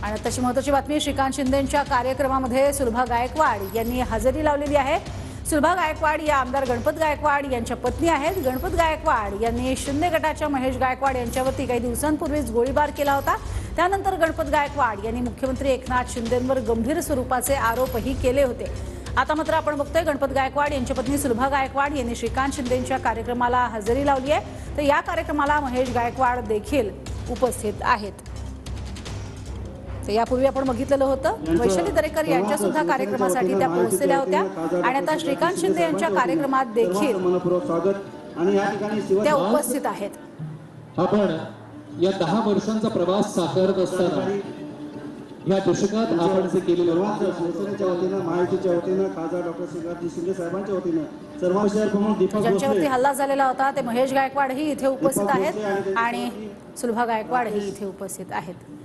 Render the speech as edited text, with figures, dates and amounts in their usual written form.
आणि तशी महत्त्वाची बातमी, श्रीकांत शिंदेंच्या कार्यक्रमामध्ये सुलभा गायकवाड यांनी हजेरी लावलेली आहे। सुलभा गायकवाड या आमदार गणपत गायकवाड यांच्या पत्नी आहेत। गणपत गायकवाड यांनी शिंदे गटाच्या महेश गायकवाड यांच्यावरती काही दिवसांपूर्वीच गोळीबार केला होता। त्यानंतर गणपत गायकवाड यांनी मुख्यमंत्री एकनाथ शिंदेंवर गंभीर स्वरूपाचे आरोपही केले होते। आता मात्र आपण बघतोय गणपत गायकवाड यांची पत्नी सुलभा गायकवाड यांनी श्रीकांत शिंदेंच्या कार्यक्रमाला हजेरी लावली आहे। तर या कार्यक्रमाला महेश गायकवाड देखील उपस्थित आहेत। तर यापूर्वी आपण बघितलेलं होतं वैशाली दरेकर यांच्या सुद्धा कार्यक्रमासाठी त्या पोहोचलेल्या होत्या आणि आता श्रीकांत शिंदे यांच्या कार्यक्रमात देखील त्या उपस्थित आहेत। आपण या 10 वर्षांचा प्रवास साकारत असताना या दशकात आपण जे केलेलं शिवसेनेच्या वतीनं, महायुतीच्या वतीनं, खासदार डॉक्टर श्रीकांत शिंदे साहेबांच्या वतीनं सर्व शहर प्रमुख दीपक ज्यांच्यावरती हल्ला झालेला होता ते महेश गायकवाडही इथे उपस्थित आहेत आणि सुलभा गायकवाडही इथे उपस्थित आहेत।